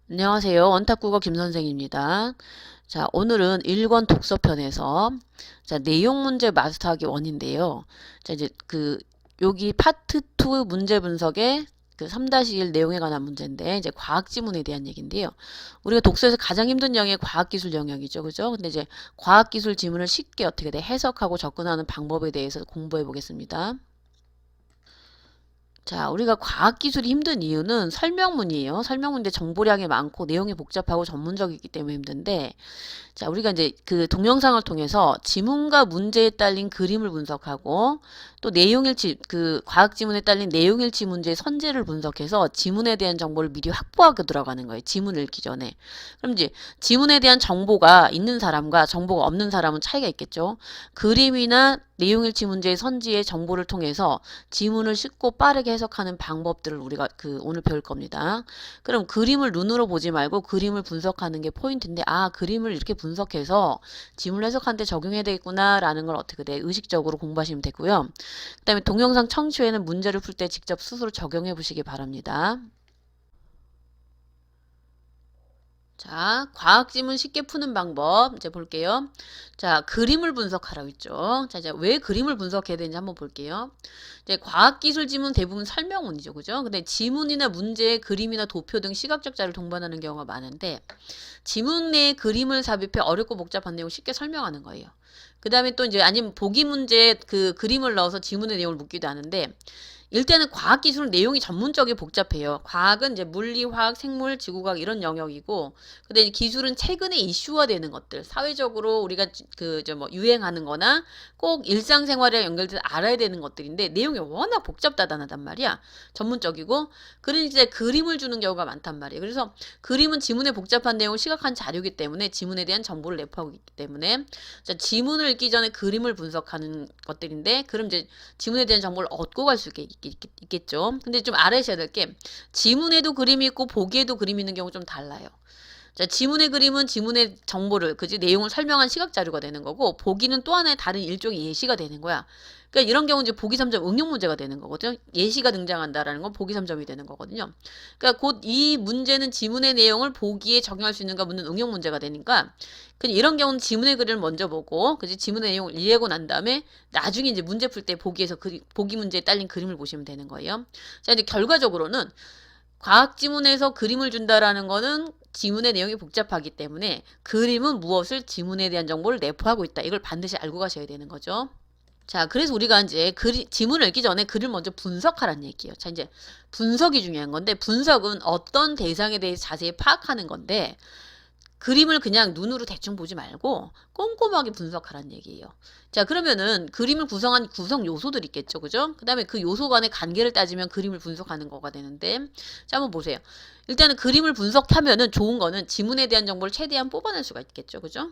안녕하세요. 원탁국어 김선생입니다. 자, 오늘은 1권 독서편에서 내용 문제 마스터하기 원인데요. 이제 여기 파트 2 문제 분석의 그 3-1 내용에 관한 문제인데 이제 과학 지문에 대한 얘기인데요. 우리가 독서에서 가장 힘든 영역이 과학기술 영역이죠. 그죠? 근데 이제 과학기술 지문을 쉽게 어떻게 해석하고 접근하는 방법에 대해서 공부해 보겠습니다. 자, 우리가 과학기술이 힘든 이유는 설명문이에요. 설명문인데 정보량이 많고 내용이 복잡하고 전문적이기 때문에 힘든데, 자, 우리가 이제 그 동영상을 통해서 지문과 문제에 딸린 그림을 분석하고 또 그 과학 지문에 딸린 내용일치 문제의 선제를 분석해서 지문에 대한 정보를 미리 확보하고 들어가는 거예요. 지문을 읽기 전에. 그럼 이제 지문에 대한 정보가 있는 사람과 정보가 없는 사람은 차이가 있겠죠. 그림이나 내용일치 문제의 선지의 정보를 통해서 지문을 쉽고 빠르게 해석하는 방법들을 우리가 오늘 배울 겁니다. 그럼 그림을 눈으로 보지 말고 그림을 분석하는 게 포인트인데, 아, 그림을 이렇게 분석해서 지문을 해석하는데 적용해야 되겠구나 라는 걸 어떻게 돼 의식적으로 공부하시면 되고요. 그 다음에 동영상 청취 후에는 문제를 풀 때 직접 스스로 적용해 보시기 바랍니다. 자, 과학 지문 쉽게 푸는 방법 이제 볼게요. 자, 그림을 분석하라고 했죠. 자, 이제 왜 그림을 분석해야 되는지 한번 볼게요. 이제 과학 기술 지문 대부분 설명문이죠. 그죠? 근데 지문이나 문제에 그림이나 도표 등 시각적 자료를 동반하는 경우가 많은데 지문 내에 그림을 삽입해 어렵고 복잡한 내용을 쉽게 설명하는 거예요. 그 다음에 또 이제 아니면 보기 문제에 그 그림을 넣어서 지문의 내용을 묻기도 하는데 일단은 과학기술은 내용이 전문적이고 복잡해요. 과학은 이제 물리, 화학, 생물, 지구과학 이런 영역이고, 근데 이제 기술은 최근에 이슈화되는 것들, 사회적으로 우리가 유행하는 거나 꼭 일상생활에 연결돼서 알아야 되는 것들인데 내용이 워낙 복잡다단하단 말이야. 전문적이고, 그러니 이제 그림을 주는 경우가 많단 말이에요. 그래서 그림은 지문의 복잡한 내용을 시각한 자료이기 때문에 지문에 대한 정보를 내포하고 있기 때문에 자, 지문을 읽기 전에 그림을 분석하는 것들인데, 그럼 이제 지문에 대한 정보를 얻고 갈 수 있겠죠. 근데 좀 알아셔야 될 게 지문에도 그림이 있고 보기에도 그림이 있는 경우 좀 달라요. 자, 지문의 그림은 지문의 정보를, 그지 내용을 설명한 시각 자료가 되는 거고, 보기는 또 하나의 다른 일종의 예시가 되는 거야. 그러니까 이런 경우 이제 보기 3점 응용 문제가 되는 거거든요. 예시가 등장한다라는 건 보기 3점이 되는 거거든요. 그러니까 곧 이 문제는 지문의 내용을 보기에 적용할 수 있는가 묻는 응용 문제가 되니까, 그냥 이런 경우는 지문의 그림을 먼저 보고, 그지 지문의 내용을 이해하고 난 다음에 나중에 이제 문제 풀 때 보기에서 보기 문제에 딸린 그림을 보시면 되는 거예요. 자, 이제 결과적으로는 과학 지문에서 그림을 준다라는 거는 지문의 내용이 복잡하기 때문에 그림은 무엇을 지문에 대한 정보를 내포하고 있다. 이걸 반드시 알고 가셔야 되는 거죠. 자, 그래서 우리가 이제 지문을 읽기 전에 글을 먼저 분석하라는 얘기예요. 자, 이제 분석이 중요한 건데 분석은 어떤 대상에 대해서 자세히 파악하는 건데 그림을 그냥 눈으로 대충 보지 말고 꼼꼼하게 분석하라는 얘기예요. 자, 그러면은 그림을 구성한 구성 요소들이 있겠죠. 그죠? 그 다음에 그 요소 간의 관계를 따지면 그림을 분석하는 거가 되는데, 자, 한번 보세요. 일단은 그림을 분석하면은 좋은 거는 지문에 대한 정보를 최대한 뽑아낼 수가 있겠죠. 그죠?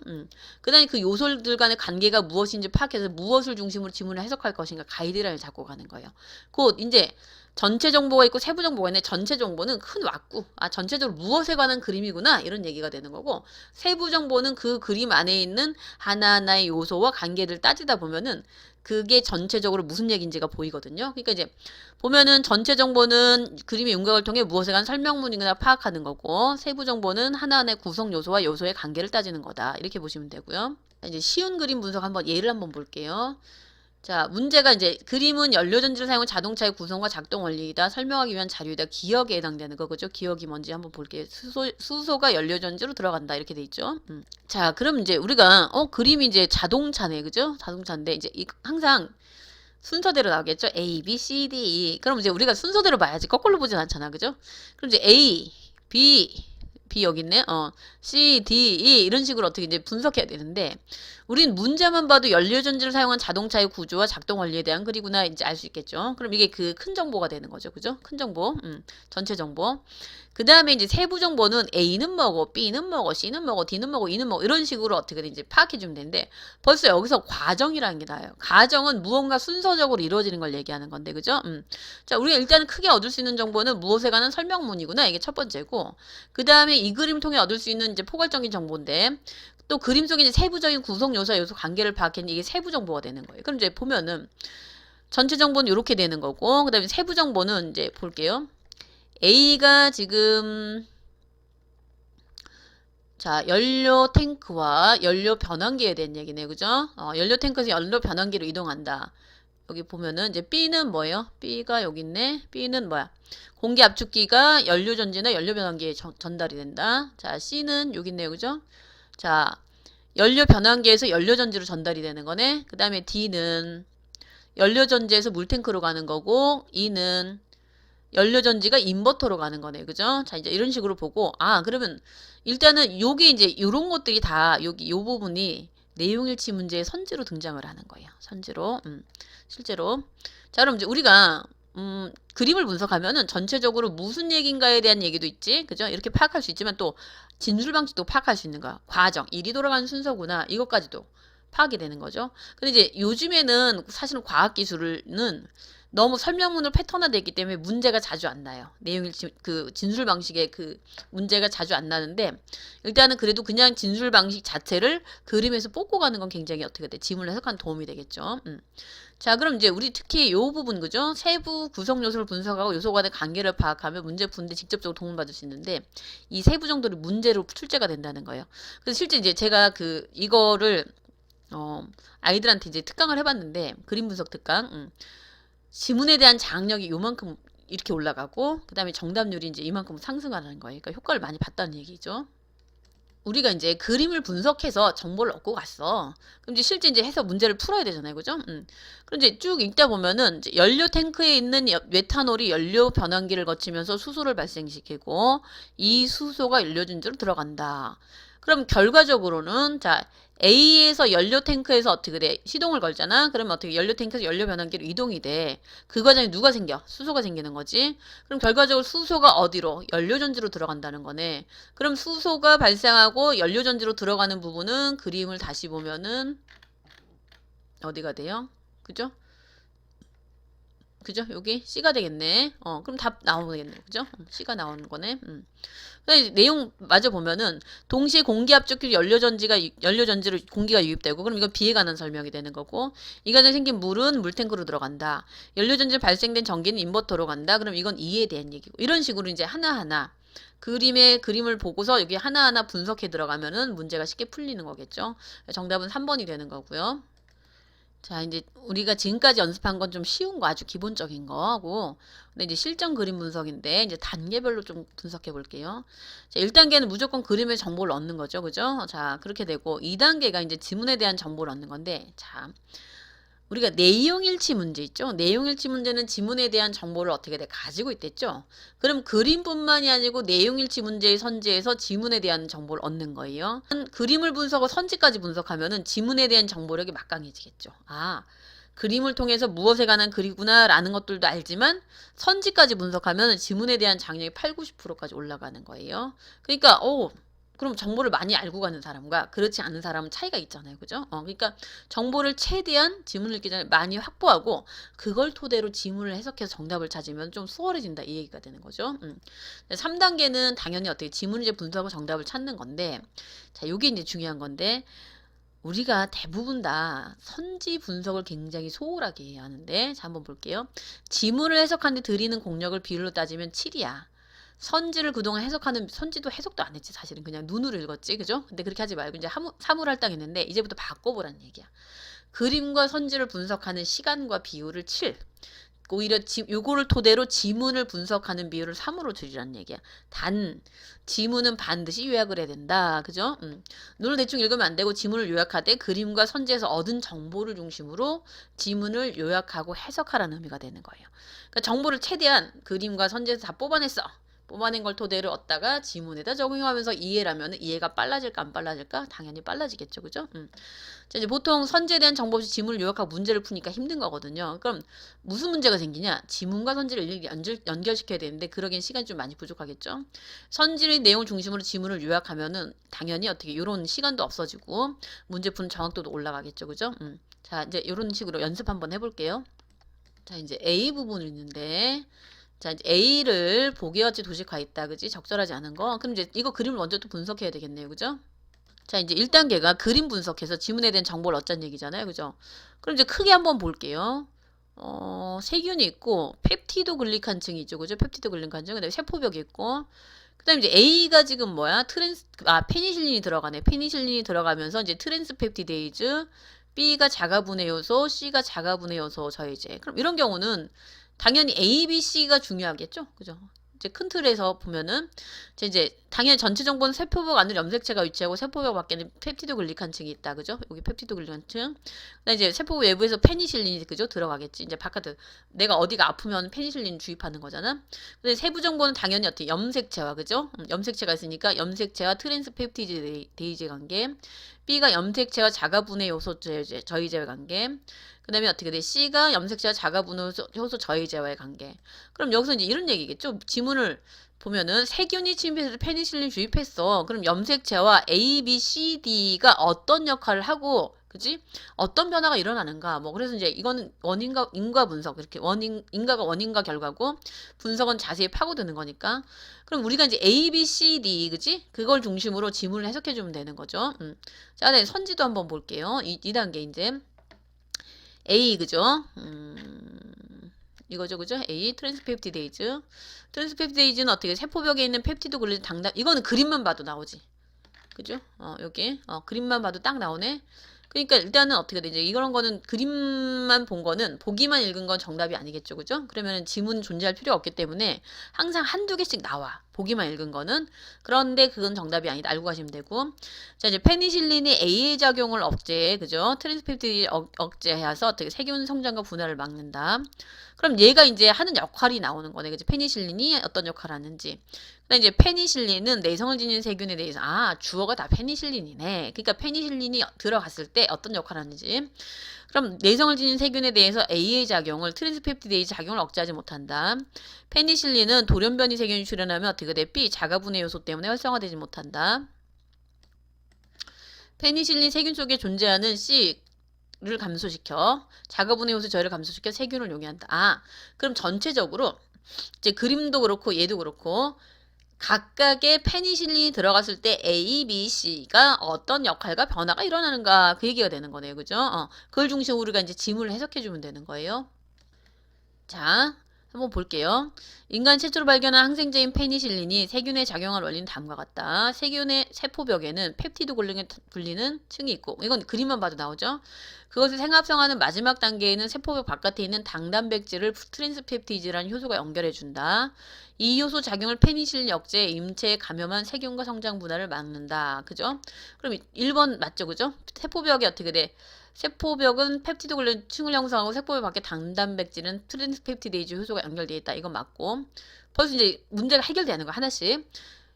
그 다음에 그 요소들 간의 관계가 무엇인지 파악해서 무엇을 중심으로 지문을 해석할 것인가 가이드라인을 잡고 가는 거예요. 곧 이제 전체 정보가 있고 세부 정보가 있는데 전체 정보는 큰 왁구, 아, 전체적으로 무엇에 관한 그림이구나 이런 얘기가 되는 거고, 세부 정보는 그 그림 안에 있는 하나하나의 요소와 관계를 따지다 보면은 그게 전체적으로 무슨 얘기인지가 보이거든요. 그러니까 이제 보면은 전체 정보는 그림의 윤곽을 통해 무엇에 관한 설명문이나 파악하는 거고, 세부 정보는 하나하나의 구성 요소와 요소의 관계를 따지는 거다. 이렇게 보시면 되고요. 이제 쉬운 그림 분석 예를 한번 볼게요. 자, 문제가 이제 그림은 연료전지를 사용한 자동차의 구성과 작동 원리이다. 설명하기 위한 자료이다. 기억에 해당되는 거, 그죠? 기억이 뭔지 한번 볼게요. 수소가 연료전지로 들어간다. 이렇게 돼 있죠. 자, 그럼 이제 우리가, 그림이 이제 자동차네. 그죠? 자동차인데, 이제 항상 순서대로 나오겠죠? A, B, C, D, E. 그럼 이제 우리가 순서대로 봐야지. 거꾸로 보진 않잖아. 그죠? 그럼 이제 A, B 여기 있네. C, D, E 이런 식으로 어떻게 이제 분석해야 되는데 우린 문제만 봐도 연료전지를 사용한 자동차의 구조와 작동 원리에 대한 글이구나 이제 알 수 있겠죠. 그럼 이게 그 큰 정보가 되는 거죠. 그죠? 큰 정보. 전체 정보. 그 다음에 이제 세부 정보는 A는 뭐고, B는 뭐고, C는 뭐고, D는 뭐고, E는 뭐고 이런 식으로 어떻게든 이제 파악해 주면 되는데 벌써 여기서 과정이라는 게 나와요. 과정은 무언가 순서적으로 이루어지는 걸 얘기하는 건데, 그죠? 자, 우리가 일단은 크게 얻을 수 있는 정보는 무엇에 관한 설명문이구나. 이게 첫 번째고, 그 다음에 이 그림 통해 얻을 수 있는 이제 포괄적인 정보인데, 또 그림 속에 이제 세부적인 구성 요소와 요소 관계를 파악했는데 이게 세부 정보가 되는 거예요. 그럼 이제 보면은 전체 정보는 이렇게 되는 거고, 그 다음에 세부 정보는 이제 볼게요. A가 지금 자, 연료 탱크와 연료 변환기에 대한 얘기네, 그죠? 연료 탱크에서 연료 변환기로 이동한다. 여기 보면은 이제 B는 뭐예요? B가 여기 있네. B는 뭐야? 공기 압축기가 연료 전지나 연료 변환기에 전달이 된다. 자, C는 여기 있네요, 그죠? 자, 연료 변환기에서 연료 전지로 전달이 되는 거네. 그 다음에 D는 연료 전지에서 물탱크로 가는 거고, E는 연료 전지가 인버터로 가는 거네. 그죠? 자, 이제 이런 식으로 보고, 그러면 일단은 요게 이제 요런 것들이 다 여기 요 부분이 내용일치 문제의 선지로 등장을 하는 거예요. 선지로. 실제로. 자, 그럼 이제 우리가 그림을 분석하면은 전체적으로 무슨 얘기인가에 대한 얘기도 있지. 그죠? 이렇게 파악할 수 있지만 또 진술 방식도 파악할 수 있는 거야. 과정, 일이 돌아가는 순서구나. 이것까지도 파악이 되는 거죠. 근데 이제 요즘에는 사실은 과학 기술은 너무 설명문을 패턴화되어 있기 때문에 문제가 자주 안 나요. 내용일치 그 진술 방식의 그 문제가 자주 안 나는데 일단은 그래도 그냥 진술 방식 자체를 그림에서 뽑고 가는 건 굉장히 어떻게 돼? 지문을 해석하는 도움이 되겠죠. 자, 그럼 이제 우리 특히 요 부분 그죠? 세부 구성 요소를 분석하고 요소 간의 관계를 파악하면 문제 푸는데 직접적으로 도움을 받을 수 있는데 이 세부 정도를 문제로 출제가 된다는 거예요. 그래서 실제 이제 제가 이거를 아이들한테 이제 특강을 해봤는데 그림 분석 특강. 지문에 대한 장력이 요만큼 이렇게 올라가고 그 다음에 정답률이 이제 이만큼 상승하는 거예요. 그러니까 효과를 많이 봤다는 얘기죠. 우리가 이제 그림을 분석해서 정보를 얻고 갔어. 그럼 이제 실제 이제 해서 문제를 풀어야 되잖아요. 그죠? 그럼 이제 쭉 읽다 보면은 이제 연료 탱크에 있는 메탄올이 연료 변환기를 거치면서 수소를 발생시키고 이 수소가 연료 전지로 들어간다. 그럼 결과적으로는 자, A에서 연료 탱크에서 어떻게 돼? 시동을 걸잖아. 그러면 어떻게 연료 탱크에서 연료 변환기로 이동이 돼. 그 과정에 누가 생겨? 수소가 생기는 거지. 그럼 결과적으로 수소가 어디로? 연료 전지로 들어간다는 거네. 그럼 수소가 발생하고 연료 전지로 들어가는 부분은 그림을 다시 보면은 어디가 돼요? 그죠? 그죠? 여기 C가 되겠네. 그럼 답 나오겠네. 그죠? C가 나오는 거네. 내용 마저 보면은 동시에 공기 압축기 연료 전지로 공기가 유입되고 그럼 이건 비에 관한 설명이 되는 거고 이 과정에 생긴 물은 물탱크로 들어간다. 연료 전지 발생된 전기는 인버터로 간다. 그럼 이건 이에 대한 얘기고 이런 식으로 이제 하나하나 그림을 보고서 여기 하나하나 분석해 들어가면은 문제가 쉽게 풀리는 거겠죠. 정답은 3번이 되는 거고요. 자, 이제 우리가 지금까지 연습한 건 좀 쉬운 거 아주 기본적인 거고 근데 이제 실전 그림 분석인데 이제 단계별로 좀 분석해 볼게요. 자, 1단계는 무조건 그림의 정보를 얻는 거죠. 그죠? 자, 그렇게 되고 2단계가 이제 지문에 대한 정보를 얻는 건데 자, 우리가 내용일치 문제 있죠. 내용일치 문제는 지문에 대한 정보를 어떻게 가지고 있댔죠. 그럼 그림뿐만이 아니고 내용일치 문제의 선지에서 지문에 대한 정보를 얻는 거예요. 그림을 분석하고 선지까지 분석하면은 지문에 대한 정보력이 막강해지겠죠. 그림을 통해서 무엇에 관한 글이구나 라는 것들도 알지만 선지까지 분석하면 지문에 대한 장력이 8, 90%까지 올라가는 거예요. 그러니까 그럼 정보를 많이 알고 가는 사람과 그렇지 않은 사람은 차이가 있잖아요. 그죠? 그러니까 정보를 최대한 지문을 읽기 전에 많이 확보하고 그걸 토대로 지문을 해석해서 정답을 찾으면 좀 수월해진다 이 얘기가 되는 거죠. 3단계는 당연히 어떻게 지문을 이제 분석하고 정답을 찾는 건데 자, 요게 이제 중요한 건데 우리가 대부분 다 선지 분석을 굉장히 소홀하게 해야 하는데 자, 한번 볼게요. 지문을 해석하는데 들이는 공력을 비율로 따지면 7이야. 선지를 그동안 해석하는 선지도 해석도 안 했지 사실은 그냥 눈으로 읽었지 그죠? 근데 그렇게 하지 말고 이제 사물할당 했는데 이제부터 바꿔보라는 얘기야. 그림과 선지를 분석하는 시간과 비율을 7 오히려 요거를 토대로 지문을 분석하는 비율을 3으로 줄이라는 얘기야. 단 지문은 반드시 요약을 해야 된다. 그죠? 눈을 대충 읽으면 안 되고 지문을 요약하되 그림과 선지에서 얻은 정보를 중심으로 지문을 요약하고 해석하라는 의미가 되는 거예요. 그러니까 정보를 최대한 그림과 선지에서 다 뽑아냈어. 뽑아낸 걸 토대로 얻다가 지문에다 적용하면서 이해라면 이해가 빨라질까 안 빨라질까? 당연히 빨라지겠죠. 그죠? 자, 이제 보통 선지에 대한 정보 없이 지문을 요약하고 문제를 푸니까 힘든 거거든요. 그럼 무슨 문제가 생기냐? 지문과 선지를 일일이 연결시켜야 되는데 그러기엔 시간이 좀 많이 부족하겠죠. 선지의 내용을 중심으로 지문을 요약하면은 당연히 어떻게 이런 시간도 없어지고 문제 푸는 정확도도 올라가겠죠. 그죠? 자, 이제 이런 식으로 연습 한번 해볼게요. 자, 이제 A 부분이 있는데 자, 이제 A를 보기와같이 도식화 있다. 그지? 적절하지 않은 거. 그럼 이제 이거 그림을 먼저 또 분석해야 되겠네요. 그죠? 자, 이제 1단계가 그림 분석해서 지문에 대한 정보를 얻자는 얘기잖아요. 그죠? 그럼 이제 크게 한번 볼게요. 세균이 있고 펩티도글리칸층이 있죠. 그죠? 펩티도글리칸층. 그다음에 세포벽이 있고 그다음에 이제 A가 지금 뭐야? 페니실린이 들어가네. 페니실린이 들어가면서 이제 트랜스펩티데이즈, B가 자가분해 요소, C가 자가분해 요소 저해제. 그럼 이런 경우는 당연히 A, B, C가 중요하겠죠? 그죠? 이제 큰 틀에서 보면은 이제 당연히 전체 정보는 세포벽 안으로 염색체가 위치하고 세포벽 밖에는 펩티도 글리칸층이 있다. 그죠? 여기 펩티도 글리칸층. 그다음에 이제 세포 외부에서 페니실린이 그죠? 들어가겠지. 이제 바깥에 내가 어디가 아프면 페니실린 주입하는 거잖아. 근데 세부 정보는 당연히 어떻게 염색체와 그죠? 염색체가 있으니까 염색체와 트랜스펩티드 데이즈 관계. B가 염색체와 자가분해 요소 저희제와 관계. 그 다음에 어떻게 돼? C가 염색체와 자가분해 효소 저희제와의 관계. 그럼 여기서 이제 이런 얘기겠죠? 지문을 보면은 세균이 침입해서 페니실린 주입했어. 그럼 염색체와 A, B, C, D가 어떤 역할을 하고, 그지? 어떤 변화가 일어나는가? 뭐 그래서 이제 이거는 원인과 인과 분석 이렇게 인과가 원인과 결과고 분석은 자세히 파고드는 거니까. 그럼 우리가 이제 A, B, C, D, 그지? 그걸 중심으로 지문을 해석해 주면 되는 거죠. 자, 네, 선지도 한번 볼게요. 2단계 이제. A 그죠? 이거죠, 그죠? A 트랜스펩티데이즈. 트랜스펩티데이즈는 어떻게 세포벽에 있는 펩티도 글리칸 당당 이거는 그림만 봐도 나오지, 그죠? 여기 그림만 봐도 딱 나오네. 그러니까 일단은 어떻게 되지? 이런 거는 그림만 본 거는 보기만 읽은 건 정답이 아니겠죠, 그죠? 그러면은 지문 존재할 필요가 없기 때문에 항상 한두 개씩 나와. 보기만 읽은 거는. 그런데 그건 정답이 아니다. 알고 가시면 되고. 자, 이제 페니실린이 A의 작용을 억제해, 그죠? 트랜스펩티드 억제해서 어떻게 세균 성장과 분할을 막는다. 그럼 얘가 이제 하는 역할이 나오는 거네, 그죠? 페니실린이 어떤 역할을 하는지. 그다음 이제 페니실린은 내성을 지닌 세균에 대해서 주어가 다 페니실린이네. 그러니까 페니실린이 들어갔을 때 어떤 역할을 하는지. 그럼 내성을 지닌 세균에 대해서 A의 작용을 트랜스펩티데이즈 작용을 억제하지 못한다. 페니실린은 돌연변이 세균이 출현하면 어떻게 돼? B 자가분해 요소 때문에 활성화되지 못한다. 페니실린 세균 속에 존재하는 C를 감소시켜 자가분해 요소 저해를 감소시켜 세균을 용해한다. 그럼 전체적으로 이제 그림도 그렇고 얘도 그렇고 각각의 페니실린이 들어갔을 때 A, B, C가 어떤 역할과 변화가 일어나는가 그 얘기가 되는 거네요. 그죠? 그걸 중심으로 우리가 이제 지문을 해석해 주면 되는 거예요. 자, 한번 볼게요. 인간 최초로 발견한 항생제인 페니실린이 세균에 작용할 원리는 다음과 같다. 세균의 세포벽에는 펩티드 골격에 불리는 층이 있고, 이건 그림만 봐도 나오죠. 그것을 생합성하는 마지막 단계에는 세포벽 바깥에 있는 당단백질을 트랜스펩티드라는 효소가 연결해준다. 이 효소 작용을 페니실린 억제해 임체에 감염한 세균과 성장 분할을 막는다. 그죠? 그럼 1번 맞죠? 그죠? 세포벽이 어떻게 돼? 세포벽은 펩티드 골격층을 형성하고 세포벽 밖에 당단백질은 트랜스펩티데이즈 효소가 연결되어 있다. 이건 맞고. 벌써 이제 문제가 해결되는 거 하나씩.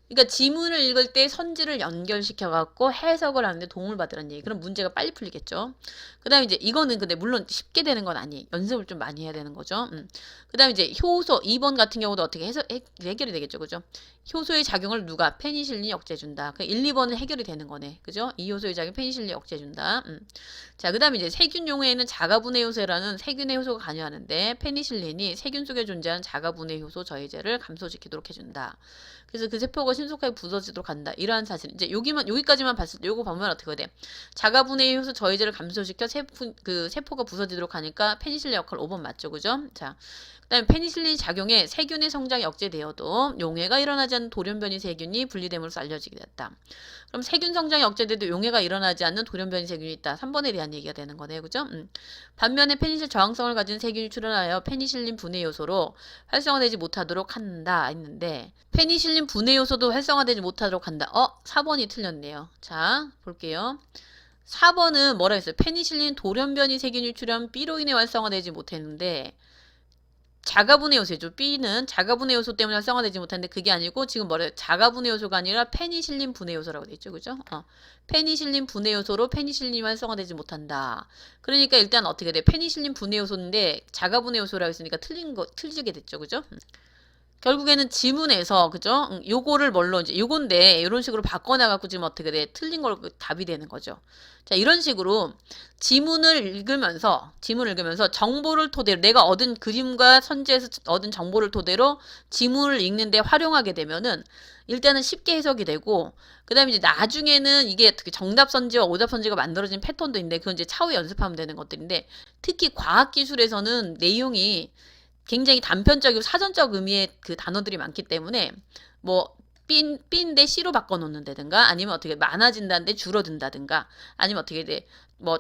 그러니까 지문을 읽을 때 선지를 연결시켜갖고 해석을 하는데 도움을 받으라는 얘기. 그럼 문제가 빨리 풀리겠죠. 그 다음에 이제 이거는 근데 물론 쉽게 되는 건 아니에요. 연습을 좀 많이 해야 되는 거죠. 그 다음에 이제 효소 2번 같은 경우도 어떻게 해결이 되겠죠. 그죠? 효소의 작용을 누가 페니실린이 억제해준다. 그 1, 2번은 해결이 되는 거네. 그죠? 이 효소의 작용 페니실린이 억제해준다. 자, 그 다음에 이제 세균 용해에는 자가분해 효소라는 세균의 효소가 관여하는데 페니실린이 세균 속에 존재하는 자가분해 효소 저해제를 감소시키도록 해준다. 그래서 그 세포가 신속하게 부서지도록 한다. 이러한 사실. 이제 여기까지만 봤을 때 요거 보면 어떻게 돼? 자가분해 효소 저해제를 감소시켜 세포가 부서지도록 하니까 페니실린 역할 5번 맞죠? 그죠? 자. 그다음에 페니실린 작용에 세균의 성장이 억제되어도 용해가 일어나지 않는 돌연변이 세균이 분리됨으로써 알려지게 됐다. 그럼 세균 성장이 억제돼도 용해가 일어나지 않는 돌연변이 세균이 있다. 3번에 대한 얘기가 되는 거네요. 그죠? 반면에 페니실 저항성을 가진 세균이 출현하여 페니실린 분해 요소로 활성화되지 못하도록 한다 했는데 페니실린 분해 요소도 활성화되지 못하도록 한다. 4번이 틀렸네요. 자, 볼게요. 4번은 뭐라 했어요? 페니실린 돌연변이 세균이 출현 B로 인해 활성화되지 못했는데 자가분해 요소죠. B는 자가분해 요소 때문에 활성화되지 못하는데 그게 아니고 지금 뭐래요? 자가분해 요소가 아니라 페니실린 분해 요소라고 돼 있죠. 그죠? 페니실린 분해 요소로 페니실린이 활성화되지 못한다. 그러니까 일단 어떻게 돼? 페니실린 분해 요소인데 자가분해 요소라고 했으니까 틀리게 됐죠. 그죠? 결국에는 지문에서 그죠? 요거를 뭘로 이제 요건데 이런 식으로 바꿔놔갖고 지금 어떻게 돼? 틀린 걸 답이 되는 거죠. 자, 이런 식으로 지문을 읽으면서 정보를 토대로 내가 얻은 그림과 선지에서 얻은 정보를 토대로 지문을 읽는데 활용하게 되면은 일단은 쉽게 해석이 되고 그다음에 이제 나중에는 이게 어떻게 정답 선지와 오답 선지가 만들어진 패턴도 있는데 그건 이제 차후 연습하면 되는 것들인데 특히 과학 기술에서는 내용이 굉장히 단편적이고 사전적 의미의 그 단어들이 많기 때문에 뭐 B인데 C로 바꿔놓는다든가 아니면 어떻게 많아진다는데 줄어든다든가 아니면 어떻게 돼 뭐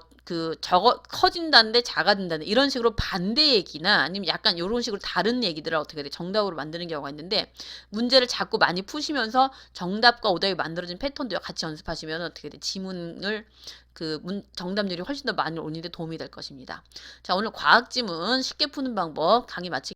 커진다는데 작아진다는 이런 식으로 반대 얘기나 아니면 약간 요런 식으로 다른 얘기들을 어떻게 돼 정답으로 만드는 경우가 있는데 문제를 자꾸 많이 푸시면서 정답과 오답이 만들어진 패턴도 같이 연습하시면 어떻게 돼 지문을 정답률이 훨씬 더 많이 올리는 데 도움이 될 것입니다. 자, 오늘 과학 지문 쉽게 푸는 방법 강의 마치